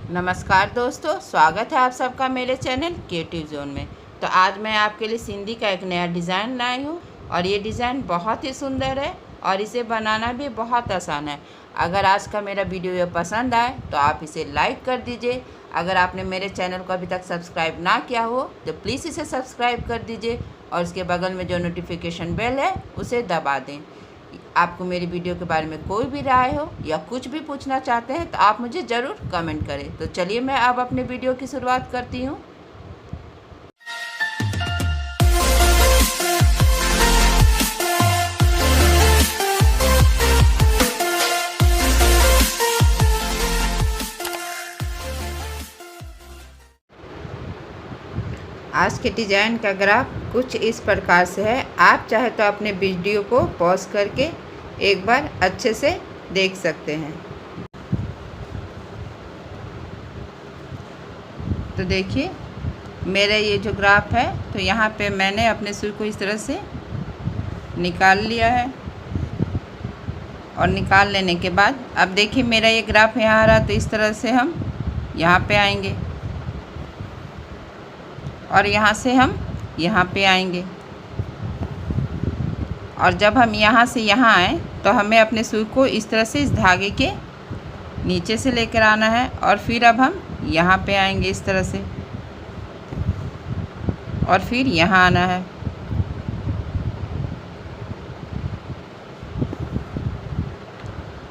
नमस्कार दोस्तों, स्वागत है आप सबका मेरे चैनल क्रिएटिव जोन में। तो आज मैं आपके लिए सिंधी का एक नया डिज़ाइन लाई हूँ और ये डिज़ाइन बहुत ही सुंदर है और इसे बनाना भी बहुत आसान है। अगर आज का मेरा वीडियो पसंद आए तो आप इसे लाइक कर दीजिए। अगर आपने मेरे चैनल को अभी तक सब्सक्राइब ना किया हो तो प्लीज़ इसे सब्सक्राइब कर दीजिए और उसके बगल में जो नोटिफिकेशन बेल है उसे दबा दें। आपको मेरी वीडियो के बारे में कोई भी राय हो या कुछ भी पूछना चाहते हैं तो आप मुझे ज़रूर कमेंट करें। तो चलिए मैं अब अपने वीडियो की शुरुआत करती हूँ। आज के डिज़ाइन का ग्राफ कुछ इस प्रकार से है। आप चाहे तो अपने वीडियो को पॉज करके एक बार अच्छे से देख सकते हैं। तो देखिए मेरा ये जो ग्राफ है, तो यहाँ पे मैंने अपने सुई को इस तरह से निकाल लिया है और निकाल लेने के बाद अब देखिए मेरा ये ग्राफ यहाँ आ रहा, तो इस तरह से हम यहाँ पे आएंगे और यहाँ से हम यहाँ पे आएंगे और जब हम यहाँ से यहाँ आए तो हमें अपने सुई को इस तरह से इस धागे के नीचे से लेकर आना है और फिर अब हम यहाँ पे आएंगे इस तरह से और फिर यहाँ आना है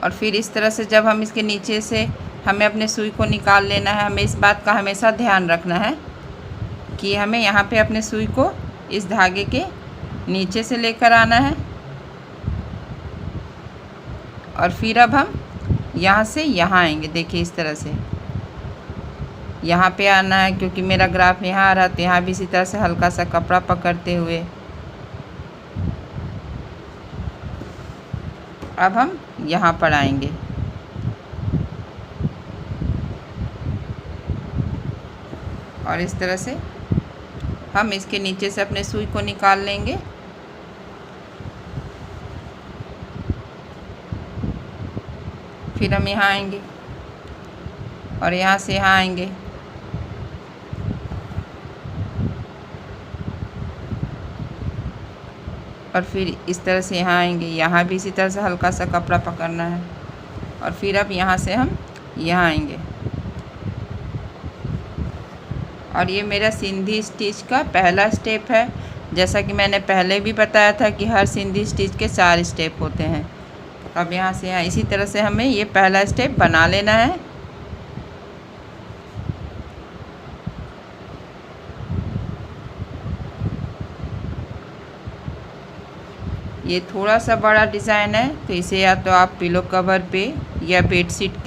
और फिर इस तरह से जब हम इसके नीचे से हमें अपने सुई को निकाल लेना है। हमें इस बात का हमेशा ध्यान रखना है कि हमें यहाँ पे अपने सुई को इस धागे के नीचे से लेकर आना है और फिर अब हम यहाँ से यहाँ आएंगे। देखिए इस तरह से यहाँ पे आना है, क्योंकि मेरा ग्राफ यहाँ आ रहा है तो यहाँ भी इसी तरह से हल्का सा कपड़ा पकड़ते हुए अब हम यहाँ पर आएंगे और इस तरह से हम इसके नीचे से अपने सुई को निकाल लेंगे फिर हम यहाँ आएंगे और यहाँ से यहाँ आएंगे और फिर इस तरह से यहाँ आएंगे। यहाँ भी इसी तरह से हल्का सा कपड़ा पकड़ना है और फिर अब यहाँ से हम यहाँ आएंगे और ये मेरा सिंधी स्टिच का पहला स्टेप है। जैसा कि मैंने पहले भी बताया था कि हर सिंधी स्टिच के 4 स्टेप होते हैं। अब यहाँ से यहाँ इसी तरह से हमें ये पहला स्टेप बना लेना है। ये थोड़ा सा बड़ा डिज़ाइन है तो इसे या तो आप पिलो कवर पे या बेडशीट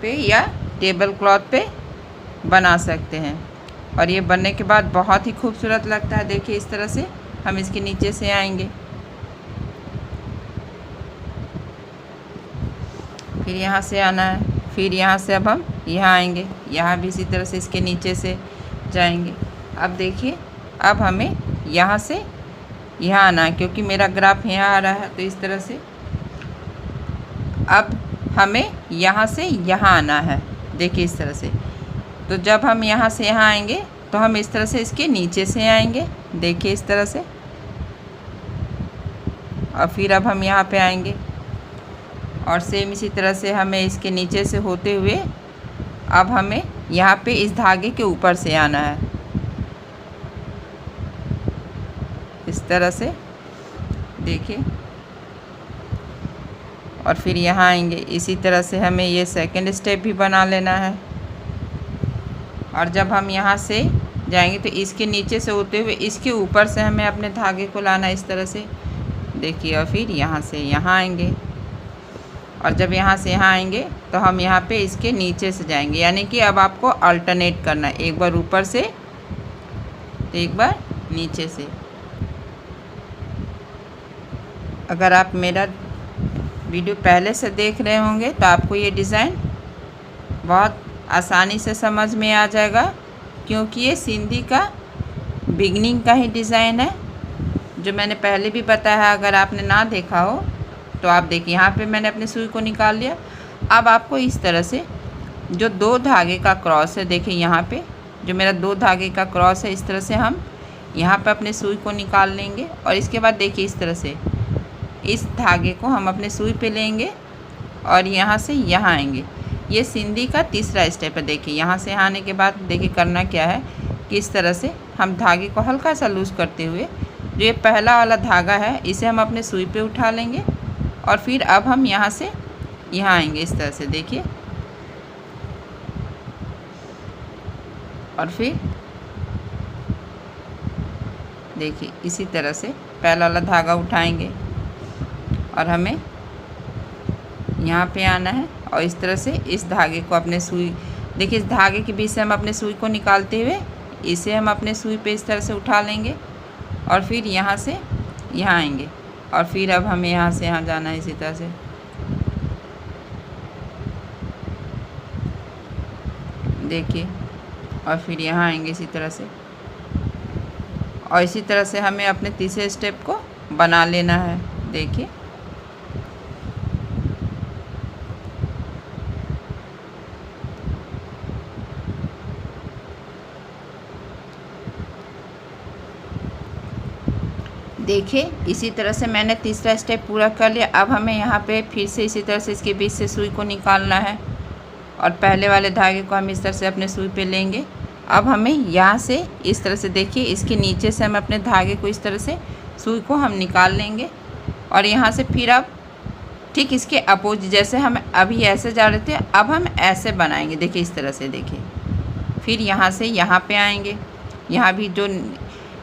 पे या टेबल क्लॉथ पे बना सकते हैं और ये बनने के बाद बहुत ही खूबसूरत लगता है। देखिए इस तरह से हम इसके नीचे से आएंगे फिर यहाँ से आना है, फिर यहाँ से अब हम यहाँ आएंगे, यहाँ भी इसी तरह से इसके नीचे से जाएंगे। अब देखिए अब हमें यहाँ से यहाँ आना है, क्योंकि मेरा ग्राफ यहाँ आ रहा है तो इस तरह से अब हमें यहाँ से यहाँ आना है। देखिए इस तरह से, तो जब हम यहाँ से यहाँ आएंगे तो हम इस तरह से इसके नीचे से आएंगे। देखिए इस तरह से और फिर अब हम यहाँ पे आएंगे और सेम इसी तरह से हमें इसके नीचे से होते हुए अब हमें यहाँ पे इस धागे के ऊपर से आना है इस तरह से। देखिए और फिर यहाँ आएंगे। इसी तरह से हमें ये सेकंड स्टेप भी बना लेना है और जब हम यहाँ से जाएंगे तो इसके नीचे से होते हुए इसके ऊपर से हमें अपने धागे को लाना है इस तरह से। देखिए और फिर यहाँ से यहाँ आएंगे और जब यहाँ से यहाँ आएंगे तो हम यहाँ पे इसके नीचे से जाएंगे, यानी कि अब आपको अल्टरनेट करना है, एक बार ऊपर से तो एक बार नीचे से। अगर आप मेरा वीडियो पहले से देख रहे होंगे तो आपको ये डिज़ाइन बहुत आसानी से समझ में आ जाएगा, क्योंकि ये सिंधी का बिगनिंग का ही डिज़ाइन है जो मैंने पहले भी बताया है। अगर आपने ना देखा हो तो आप देखिए, यहाँ पे मैंने अपने सुई को निकाल लिया। अब आपको इस तरह से जो 2 धागे का क्रॉस है, देखिए यहाँ पे जो मेरा 2 धागे का क्रॉस है, इस तरह से हम यहाँ पे अपने सुई को निकाल लेंगे। और इसके बाद देखिए इस तरह से इस धागे को हम अपने सुई पे लेंगे और यहाँ से यहाँ आएंगे। ये सिंधी का तीसरा स्टेप है। देखिए यहाँ से आने के बाद देखिए करना क्या है कि इस तरह से हम धागे को हल्का सा लूज़ करते हुए जो ये पहला वाला धागा है इसे हम अपने सुई पे उठा लेंगे और फिर अब हम यहाँ से यहाँ आएंगे इस तरह से, देखिए। और फिर देखिए इसी तरह से पहला वाला धागा उठाएंगे और हमें यहाँ पे आना है और इस तरह से इस धागे को अपने सुई, देखिए इस धागे के बीच से हम अपने सुई को निकालते हुए इसे हम अपने सुई पे इस तरह से उठा लेंगे और फिर यहाँ से यहाँ आएंगे और फिर अब हमें यहाँ से यहाँ जाना है इसी तरह से। देखिए और फिर यहाँ आएंगे इसी तरह से और इसी तरह से हमें अपने तीसरे स्टेप को बना लेना है। देखिए देखिए इसी तरह से मैंने तीसरा स्टेप पूरा कर लिया। अब हमें यहाँ पे फिर से इसी तरह से इसके बीच से सुई को निकालना है और पहले वाले धागे को हम इस तरह से अपने सुई पे लेंगे। अब हमें यहाँ से इस तरह से देखिए इसके नीचे से हम अपने धागे को इस तरह से सुई को हम निकाल लेंगे और यहाँ से फिर अब ठीक इसके अपोजिट, जैसे हम अभी ऐसे जा रहे थे अब हम ऐसे बनाएंगे। देखिए इस तरह से, देखिए फिर यहाँ से यहाँ पे आएंगे। यहाँ भी जो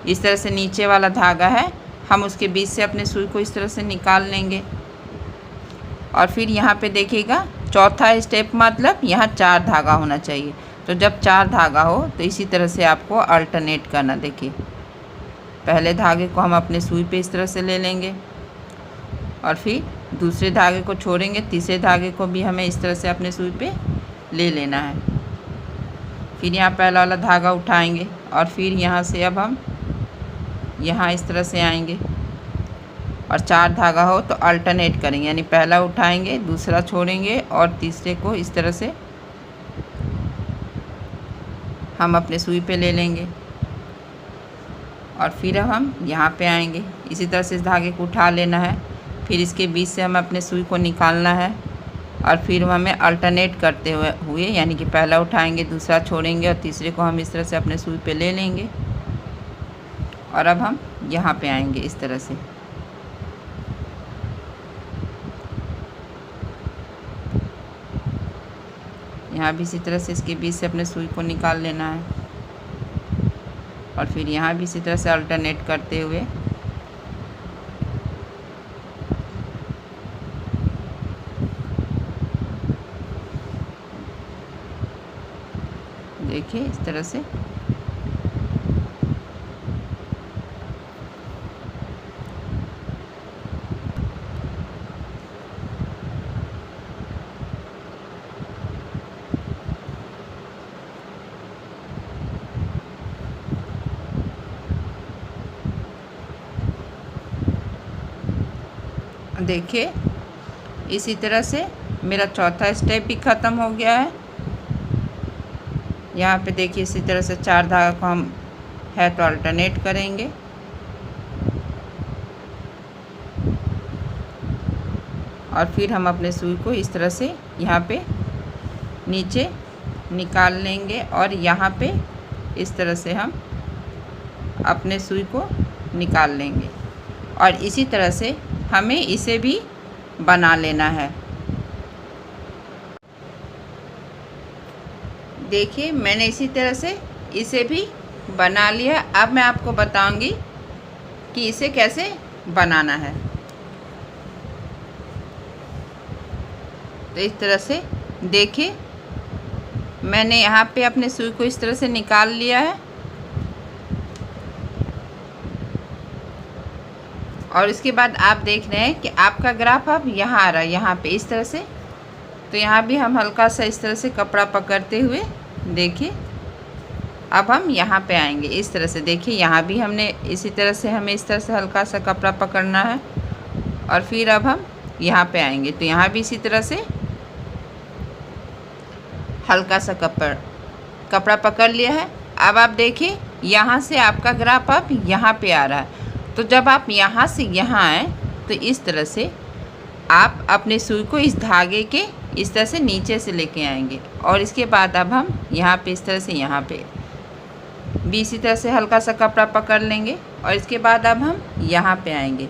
इस तरह से नीचे वाला धागा है हम उसके बीच से अपने सुई को इस तरह से निकाल लेंगे और फिर यहाँ पे देखिएगा चौथा स्टेप मतलब यहाँ 4 धागा होना चाहिए। तो जब 4 धागा हो तो इसी तरह से आपको अल्टरनेट करना। देखिए पहले धागे को हम अपने सुई पे इस तरह से ले लेंगे और फिर दूसरे धागे को छोड़ेंगे, तीसरे धागे को भी हमें इस तरह से अपने सुई पे ले लेना है। फिर यहाँ पहला वाला धागा उठाएंगे और फिर यहाँ से अब हम यहाँ इस तरह से आएंगे और 4 धागा हो तो अल्टरनेट करेंगे, यानी पहला उठाएंगे, दूसरा छोड़ेंगे और तीसरे को इस तरह से हम अपने सुई पे ले लेंगे और फिर अब हम यहाँ पे आएंगे। इसी तरह से इस धागे को उठा लेना है, फिर इसके बीच से हमें अपने सुई को निकालना है और फिर हमें अल्टरनेट करते हुए यानी कि पहला उठाएंगे, दूसरा छोड़ेंगे और तीसरे को हम इस तरह से अपने सुई पे ले लेंगे और अब हम यहाँ पे आएंगे इस तरह से। यहाँ भी इसी तरह से इसके बीच से अपने सुई को निकाल लेना है और फिर यहाँ भी इसी तरह से अल्टरनेट करते हुए देखिए इस तरह से। देखिए इसी तरह से मेरा चौथा स्टेप भी ख़त्म हो गया है। यहाँ पे देखिए इसी तरह से 4 धागा को हम है तो अल्टरनेट करेंगे और फिर हम अपने सुई को इस तरह से यहाँ पे नीचे निकाल लेंगे और यहाँ पे इस तरह से हम अपने सुई को निकाल लेंगे और इसी तरह से हमें इसे भी बना लेना है। देखिए मैंने इसी तरह से इसे भी बना लिया। अब मैं आपको बताऊंगी कि इसे कैसे बनाना है। तो इस तरह से देखिए मैंने यहाँ पे अपने सुई को इस तरह से निकाल लिया है और इसके बाद आप देख रहे हैं कि आपका ग्राफ अब यहाँ आ रहा है, यहाँ पे इस तरह से। तो यहाँ भी हम हल्का सा इस तरह से कपड़ा पकड़ते हुए देखिए अब हम यहाँ पे आएंगे इस तरह से। देखिए यहाँ भी हमने इसी तरह से हमें इस तरह से हल्का सा कपड़ा पकड़ना है और फिर अब हम यहाँ पे आएंगे। तो यहाँ भी इसी तरह से हल्का सा कपड़ा पकड़ लिया है। अब आप देखिए यहाँ से आपका ग्राफ अब यहाँ पे आ रहा है। तो जब आप यहाँ से यहाँ आए तो इस तरह से आप अपने सुई को इस धागे के इस तरह से नीचे से लेके आएंगे और इसके बाद अब हम यहाँ पे इस तरह से यहाँ पे भी इसी तरह से हल्का सा कपड़ा पकड़ लेंगे और इसके बाद अब हम यहाँ पे आएंगे।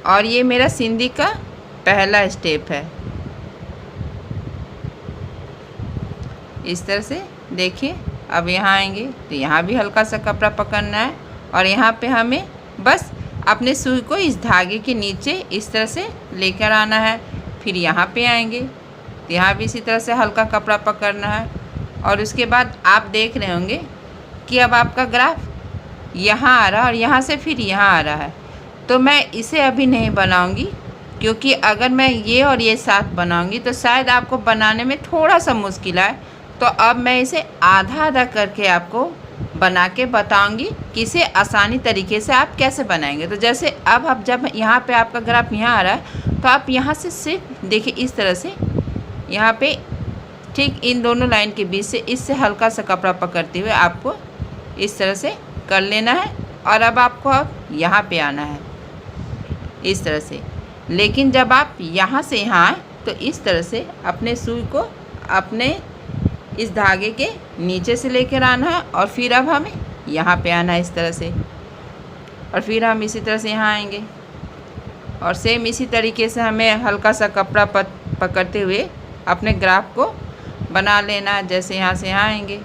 और ये मेरा सिंधी का पहला स्टेप है। इस तरह से देखिए अब यहाँ आएंगे तो यहाँ भी हल्का सा कपड़ा पकड़ना है और यहाँ पे हमें बस अपने सुई को इस धागे के नीचे इस तरह से लेकर आना है। फिर यहाँ पे आएंगे तो यहाँ भी इसी तरह से हल्का कपड़ा पकड़ना है और उसके बाद आप देख रहे होंगे कि अब आपका ग्राफ यहाँ आ रहा है और यहाँ से फिर यहाँ आ रहा है। तो मैं इसे अभी नहीं बनाऊंगी क्योंकि अगर मैं ये और ये साथ बनाऊंगी तो शायद आपको बनाने में थोड़ा सा मुश्किल आए। तो अब मैं इसे आधा आधा करके आपको बना के बताऊंगी कि इसे आसानी तरीके से आप कैसे बनाएंगे। तो जैसे अब आप जब यहाँ पे आपका ग्राफ यहाँ आ रहा है तो आप यहाँ से सिर्फ देखिए इस तरह से यहाँ पे ठीक इन दोनों लाइन के बीच से इससे हल्का सा कपड़ा पकड़ते हुए आपको इस तरह से कर लेना है। और अब आपको अब यहाँ पे आना है इस तरह से। लेकिन जब आप यहाँ से यहाँ आए तो इस तरह से अपने सुई को अपने इस धागे के नीचे से लेकर आना है और फिर अब हमें यहाँ पे आना है इस तरह से और फिर हम इसी तरह से यहाँ आएंगे और सेम इसी तरीके से हमें हल्का सा कपड़ा पकड़ते हुए अपने ग्राफ को बना लेना है। जैसे यहाँ से यहाँ आएंगे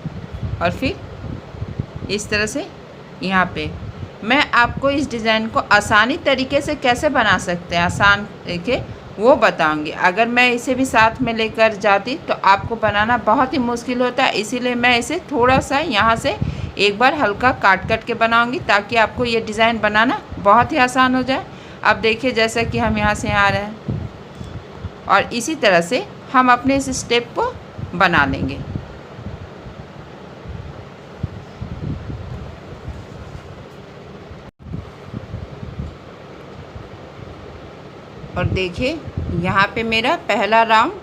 और फिर इस तरह से यहाँ पे। मैं आपको इस डिज़ाइन को आसानी तरीके से कैसे बना सकते हैं आसान तरीके वो बताऊंगी। अगर मैं इसे भी साथ में लेकर जाती तो आपको बनाना बहुत ही मुश्किल होता है। इसीलिए मैं इसे थोड़ा सा यहाँ से एक बार हल्का काट के बनाऊंगी ताकि आपको ये डिज़ाइन बनाना बहुत ही आसान हो जाए। अब देखिए जैसा कि हम यहाँ से आ रहे हैं और इसी तरह से हम अपने इस स्टेप को बना लेंगे। और देखिए यहाँ पे मेरा पहला राउंड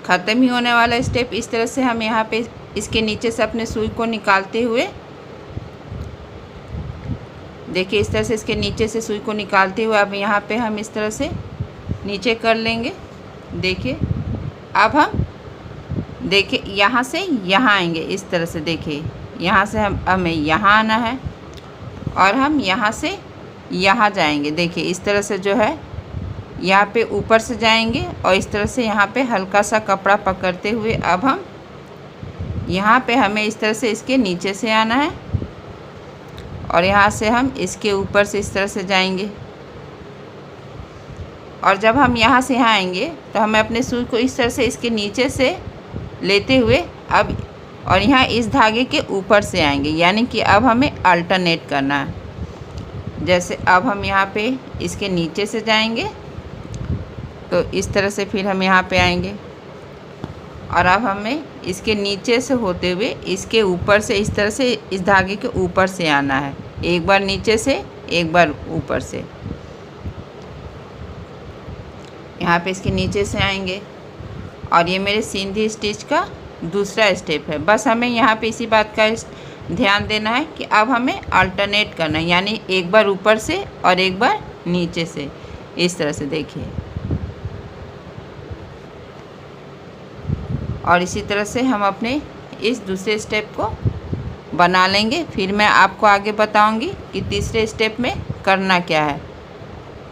ख़त्म ही होने वाला स्टेप। इस तरह से हम यहाँ पे इसके नीचे से अपने सुई को निकालते हुए देखिए इस तरह से इसके नीचे से सुई को निकालते हुए अब यहाँ पे हम इस तरह से नीचे कर लेंगे। देखिए अब हम देखिए यहाँ से यहाँ आएंगे इस तरह से। देखिए यहाँ से हमें यहाँ आना है और हम यहाँ से यहाँ जाएंगे। देखिए इस तरह से जो है यहाँ पे ऊपर से जाएंगे और इस तरह से यहाँ पे हल्का सा कपड़ा पकड़ते हुए अब हम यहाँ पे हमें इस तरह से इसके नीचे से आना है और यहाँ से हम इसके ऊपर से इस तरह से जाएंगे। और जब हम यहाँ से यहाँ आएंगे तो हमें अपने सुई को इस तरह से इसके नीचे से लेते हुए अब और यहाँ इस धागे के ऊपर से आएंगे, यानी कि अब हमें अल्टरनेट करना है। जैसे अब हम यहाँ पे इसके नीचे से जाएंगे तो इस तरह से फिर हम यहाँ पे आएंगे और अब हमें इसके नीचे से होते हुए इसके ऊपर से इस तरह से इस धागे के ऊपर से आना है। एक बार नीचे से एक बार ऊपर से, यहाँ पे इसके नीचे से आएंगे और ये मेरे सिंधी स्टिच का दूसरा स्टेप है। बस हमें यहाँ पे इसी बात का ध्यान देना है कि अब हमें अल्टरनेट करना है, यानी एक बार ऊपर से और एक बार नीचे से। इस तरह से देखिए और इसी तरह से हम अपने इस दूसरे स्टेप को बना लेंगे। फिर मैं आपको आगे बताऊंगी कि तीसरे स्टेप में करना क्या है।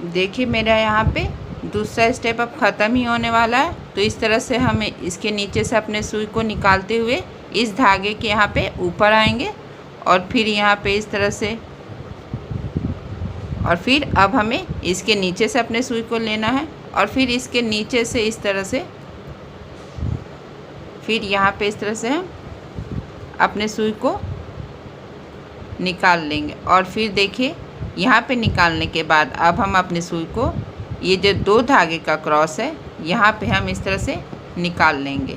देखिए मेरा यहाँ पे दूसरा स्टेप अब ख़त्म ही होने वाला है। तो इस तरह से हमें इसके नीचे से अपने सुई को निकालते हुए इस धागे के यहाँ पे ऊपर आएंगे और फिर यहाँ पे इस तरह से, और फिर अब हमें इसके नीचे से अपने सुई को लेना है और फिर इसके नीचे से इस तरह से, फिर यहाँ पे इस तरह से हम अपने सुई को निकाल लेंगे। और फिर देखिए यहाँ पे निकालने के बाद अब हम अपने सुई को ये जो दो धागे का क्रॉस है यहाँ पे हम इस तरह से निकाल लेंगे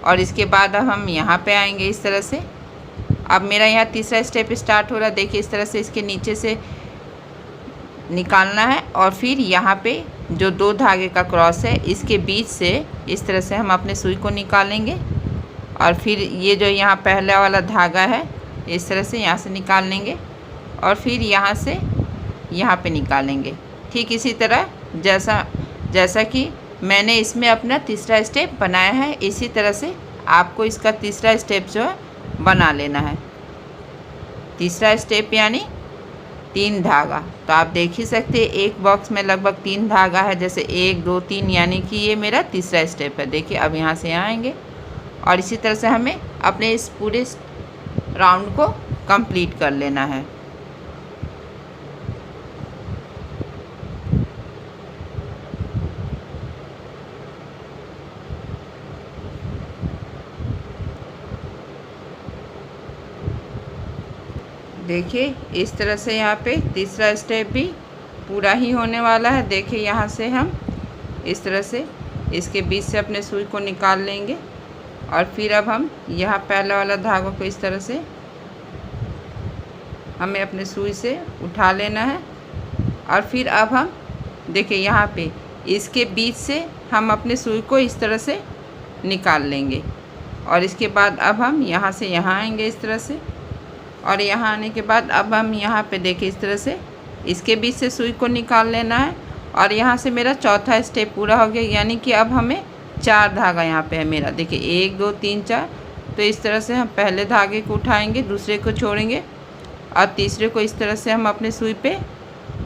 और इसके बाद अब हम यहाँ पे आएंगे इस तरह से। अब मेरा यहाँ तीसरा स्टेप स्टार्ट हो रहा है। देखिए इस तरह से इसके नीचे से निकालना है और फिर यहाँ पे जो 2 धागे का क्रॉस है इसके बीच से इस तरह से हम अपने सुई को निकालेंगे और फिर ये जो यहाँ पहला वाला धागा है इस तरह से यहाँ से निकाल लेंगे और फिर यहाँ से यहाँ पे निकालेंगे। ठीक इसी तरह जैसा कि मैंने इसमें अपना तीसरा स्टेप बनाया है, इसी तरह से आपको इसका तीसरा स्टेप जो है बना लेना है। तीसरा स्टेप यानी 3 धागा। तो आप देख ही सकते हैं एक बॉक्स में लगभग 3 धागा है, जैसे 1 2 3, यानी कि ये मेरा तीसरा स्टेप है। देखिए अब यहाँ से यहाँ आएंगे और इसी तरह से हमें अपने इस पूरे राउंड को कंप्लीट कर लेना है। देखिए इस तरह से यहाँ पे तीसरा स्टेप भी पूरा ही होने वाला है। देखिए यहाँ से हम इस तरह से इसके बीच से अपने सुई को निकाल लेंगे और फिर अब हम यहाँ पहला वाला धागा को इस तरह से हमें अपने सुई से उठा लेना है और फिर अब हम देखिए यहाँ पे इसके बीच से हम अपने सुई को इस तरह से निकाल लेंगे और इसके बाद अब हम यहाँ से यहाँ आएंगे इस तरह से, और यहाँ आने के बाद अब हम यहाँ पे देखिए इस तरह से इसके बीच से सुई को निकाल लेना है और यहाँ से मेरा चौथा स्टेप पूरा हो गया। यानी कि अब हमें 4 धागा यहाँ पे है मेरा, देखिए 1 2 3 4। तो इस तरह से हम पहले धागे को उठाएंगे, दूसरे को छोड़ेंगे और तीसरे को इस तरह से हम अपने सुई पे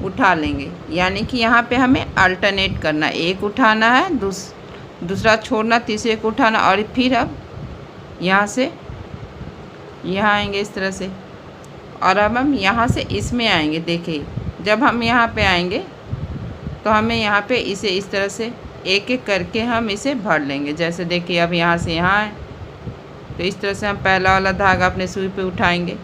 उठा लेंगे। यानी कि यहाँ पे हमें अल्टरनेट करना, एक उठाना है, दूसरा छोड़ना, तीसरे को उठाना और फिर अब यहाँ से यहाँ आएंगे इस तरह से और अब हम यहाँ से इसमें आएंगे। देखिए जब हम यहाँ पे आएंगे तो हमें यहाँ पे इसे इस तरह से एक एक करके हम इसे भर लेंगे। जैसे देखिए अब यहाँ से यहाँ आए तो इस तरह से हम पहला वाला धागा अपने सुई पे उठाएंगे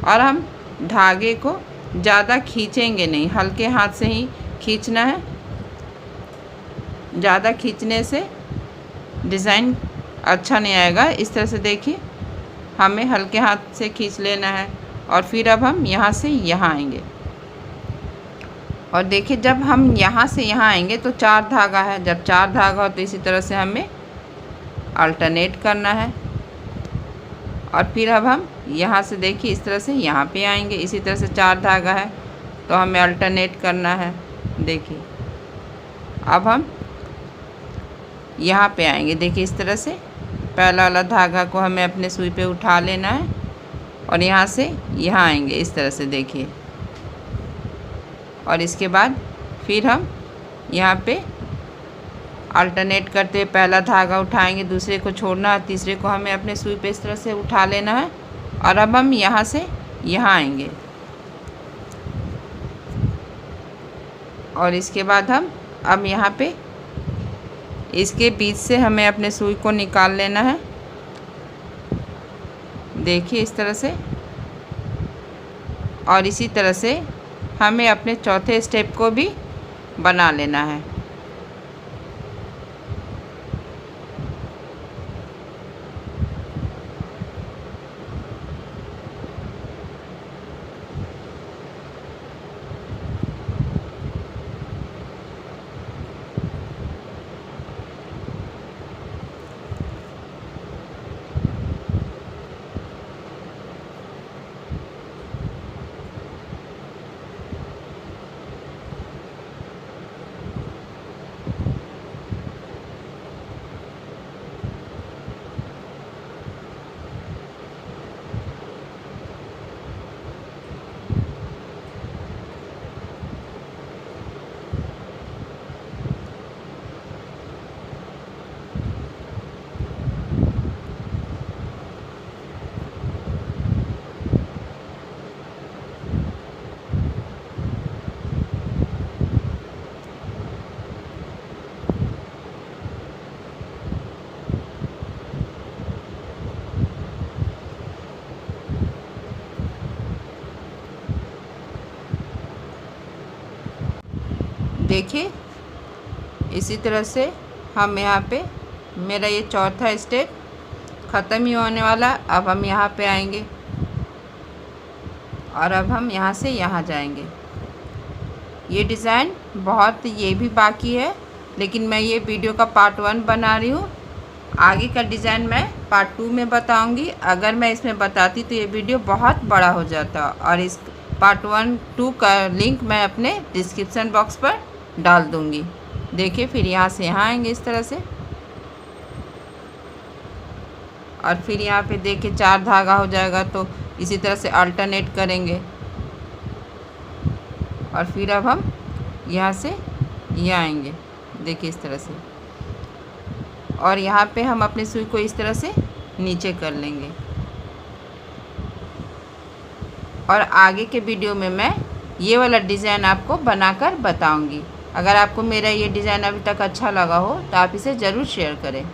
और हम धागे को ज़्यादा खींचेंगे नहीं, हल्के हाथ से ही खींचना है। ज़्यादा खींचने से डिज़ाइन अच्छा नहीं आएगा। इस तरह से देखिए हमें हल्के हाथ से खींच लेना है और फिर अब हम यहाँ से यहाँ आएंगे और देखिए जब हम यहाँ से यहाँ आएंगे तो 4 धागा है। जब 4 धागा हो तो इसी तरह से हमें अल्टरनेट करना है और फिर अब हम यहाँ से देखिए इस तरह से यहाँ पे आएंगे। इसी तरह से 4 धागा है तो हमें अल्टरनेट करना है। देखिए अब हम यहाँ पे आएंगे, देखिए इस तरह से पहला वाला धागा को हमें अपने सुई पे उठा लेना है और यहाँ से यहाँ आएंगे इस तरह से देखिए, और इसके बाद फिर हम यहाँ पे अल्टरनेट करते हुए पहला धागा उठाएंगे, दूसरे को छोड़ना है, तीसरे को हमें अपने सुई पे इस तरह से उठा लेना है और अब हम यहाँ से यहाँ आएंगे और इसके बाद हम अब यहाँ पे इसके बीच से हमें अपने सुई को निकाल लेना है। देखिए इस तरह से, और इसी तरह से हमें अपने चौथे स्टेप को भी बना लेना है। देखिए इसी तरह से हम यहाँ पे मेरा ये चौथा स्टेप ख़त्म ही होने वाला। अब हम यहाँ पे आएंगे और अब हम यहाँ से यहाँ जाएंगे ये डिज़ाइन बहुत ये भी बाकी है, लेकिन मैं ये वीडियो का पार्ट 1 बना रही हूँ। आगे का डिज़ाइन मैं पार्ट 2 में बताऊँगी। अगर मैं इसमें बताती तो ये वीडियो बहुत बड़ा हो जाता, और इस पार्ट 1 2 का लिंक मैं अपने डिस्क्रिप्शन बॉक्स पर डाल दूँगी। देखिए, फिर यहाँ से यहाँ आएंगे इस तरह से, और फिर यहाँ पे देखिए 4 धागा हो जाएगा, तो इसी तरह से अल्टरनेट करेंगे। और फिर अब हम यहाँ से यहाँ आएंगे, देखिए इस तरह से, और यहाँ पे हम अपनी सुई को इस तरह से नीचे कर लेंगे। और आगे के वीडियो में मैं ये वाला डिज़ाइन आपको बनाकर बताऊंगी। अगर आपको मेरा ये डिज़ाइन अभी तक अच्छा लगा हो तो आप इसे ज़रूर शेयर करें।